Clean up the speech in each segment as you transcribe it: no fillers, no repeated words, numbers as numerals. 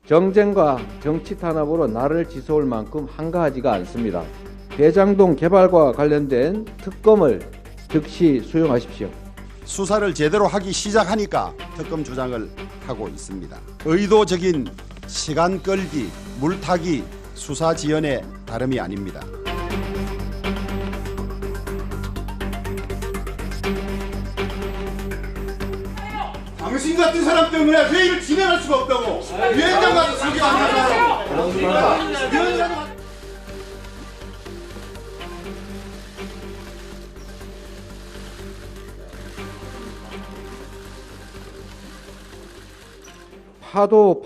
정쟁과 정치 탄압으로 나를 지서울 만큼 한가하지가 않습니다. 대장동 개발과 관련된 특검을 즉시 수용하십시오. 수사를 제대로 하기 시작하니까 특검 주장을 하고 있습니다. 의도적인 시간 끌기, 물타기, 수사 지연의 다름이 아닙니다. 당신 같은 사람 때문에 회의를 진행할 수가 없다고. 위원장 가서 자기 앉아서. 위원장.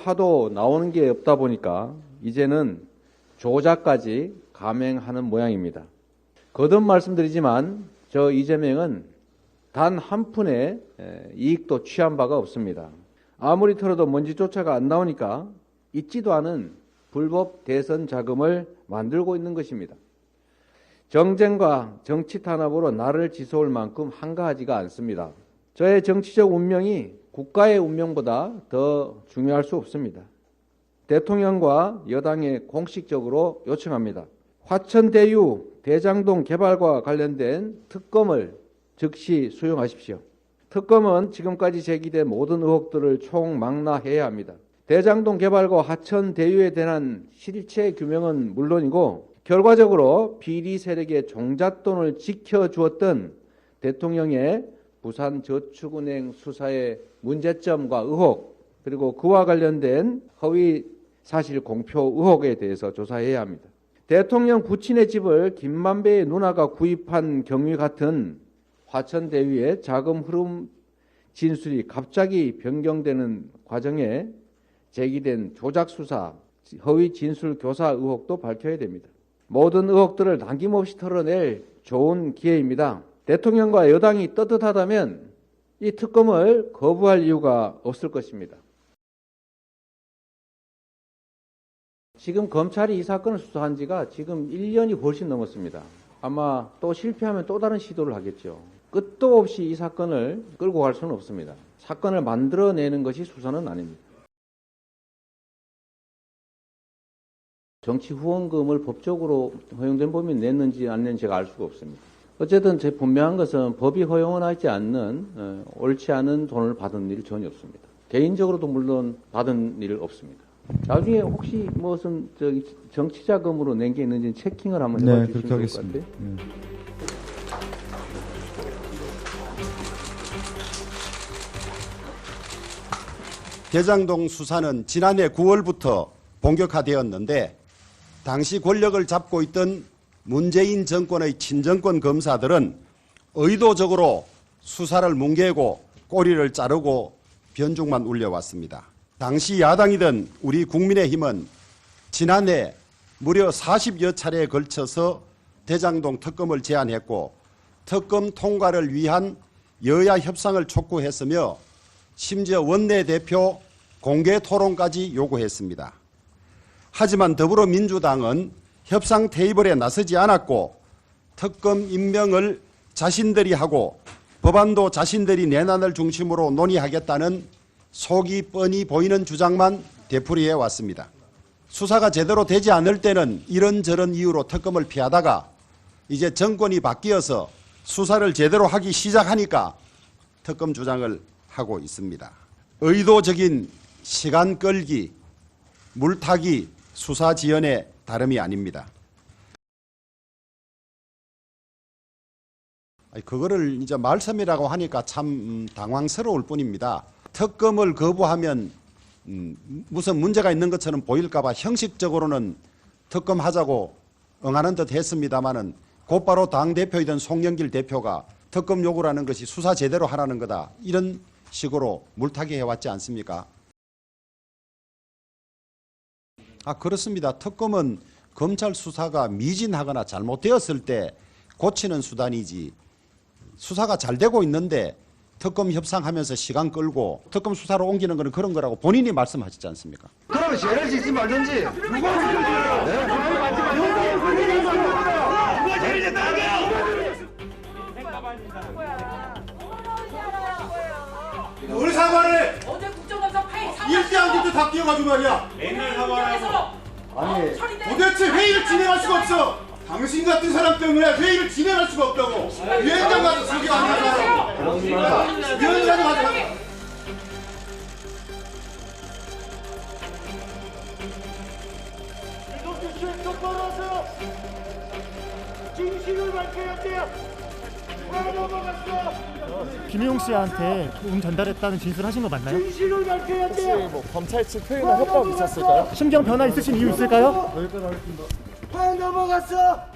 파도 나오는 게 없다 보니까 이제는 조작까지 감행하는 모양입니다. 거듭 말씀드리지만 저 이재명은 단 한 푼의 이익도 취한 바가 없습니다. 아무리 털어도 먼지조차가 안 나오니까 있지도 않은 불법 대선 자금을 만들고 있는 것입니다. 정쟁과 정치 탄압으로 나를 지서울 만큼 한가하지가 않습니다. 저의 정치적 운명이 국가의 운명보다 더 중요할 수 없습니다. 대통령과 여당에 공식적으로 요청합니다. 화천대유 대장동 개발과 관련된 특검을 즉시 수용하십시오. 특검은 지금까지 제기된 모든 의혹들을 총망라해야 합니다. 대장동 개발과 화천대유에 대한 실체 규명은 물론이고 결과적으로 비리 세력의 종잣돈을 지켜주었던 대통령의 부산저축은행 수사의 문제점과 의혹 그리고 그와 관련된 허위 사실 공표 의혹에 대해서 조사해야 합니다. 대통령 부친의 집을 김만배의 누나가 구입한 경위 같은 화천대유의 자금 흐름 진술이 갑자기 변경되는 과정에 제기된 조작 수사, 허위 진술 교사 의혹도 밝혀야 됩니다. 모든 의혹들을 남김없이 털어낼 좋은 기회입니다. 대통령과 여당이 떳떳하다면 이 특검을 거부할 이유가 없을 것입니다. 지금 검찰이 이 사건을 수사한 지가 지금 1년이 훨씬 넘었습니다. 아마 또 실패하면 또 다른 시도를 하겠죠. 끝도 없이 이 사건을 끌고 갈 수는 없습니다. 사건을 만들어내는 것이 수사는 아닙니다. 정치 후원금을 법적으로 허용된 범위 냈는지 안 냈는지 제가 알 수가 없습니다. 어쨌든 제 분명한 것은 법이 허용하지 않는 옳지 않은 돈을 받은 일 전혀 없습니다. 개인적으로도 물론 받은 일 없습니다. 나중에 혹시 무슨 정치 자금으로 낸 게 있는지 체킹을 한번 해주시면 좋을 것 같아요. 대장동 수사는 지난해 9월부터 본격화되었는데 당시 권력을 잡고 있던 문재인 정권의 친정권 검사들은 의도적으로 수사를 뭉개고 꼬리를 자르고 변죽만 울려왔습니다. 당시 야당이던 우리 국민의힘은 지난해 무려 40여 차례에 걸쳐서 대장동 특검을 제안했고 특검 통과를 위한 여야 협상을 촉구했으며 심지어 원내대표 공개 토론까지 요구했습니다. 하지만 더불어민주당은 협상 테이블에 나서지 않았고 특검 임명을 자신들이 하고 법안도 자신들이 내란을 중심으로 논의하겠다는 속이 뻔히 보이는 주장만 되풀이해 왔습니다. 수사가 제대로 되지 않을 때는 이런저런 이유로 특검을 피하다가 이제 정권이 바뀌어서 수사를 제대로 하기 시작하니까 특검 주장을 하고 있습니다. 의도적인 시간 끌기, 물타기, 수사 지연의 다름이 아닙니다. 그거를 이제 말씀이라고 하니까 참 당황스러울 뿐입니다. 특검을 거부하면 무슨 문제가 있는 것처럼 보일까 봐 형식적으로는 특검하자고 응하는 듯 했습니다마는 곧바로 당대표이던 송영길 대표가 특검 요구라는 것이 수사 제대로 하라는 거다. 이런 식으로 물타기 해왔지 않습니까? 그렇습니다. 특검은 검찰 수사가 미진하거나 잘못되었을 때 고치는 수단이지 수사가 잘 되고 있는데 특검 협상하면서 시간 끌고 특검 수사로 옮기는 거는 그런 거라고 본인이 말씀하셨지 않습니까? 그러면 죄를 짓지 말든지. 뭘 사과를 해? 어제 국정감사 파일 일대한들도 다 뛰어가지고 말이야. 맨날 사과하고. 아니 도대체 회의를 진행할 수가 없어. 당신 같은 사람 때문에 회의를 진행할 수가 없다고. 위원장 가서 저기 앉아서. 위원장이 가서. 이동규 똑바로 하세요. 진실을 밝혀야 돼요. 왜 넘어갔어? 김용 씨한테 돈 전달했다는 진술하신 거 맞나요? 진실을 밝혀야 돼요. 뭐 검찰 측 표현에 협박 있었을까요? 심경 변화 있으신 이유 있을까요? 왜 넘어갔어?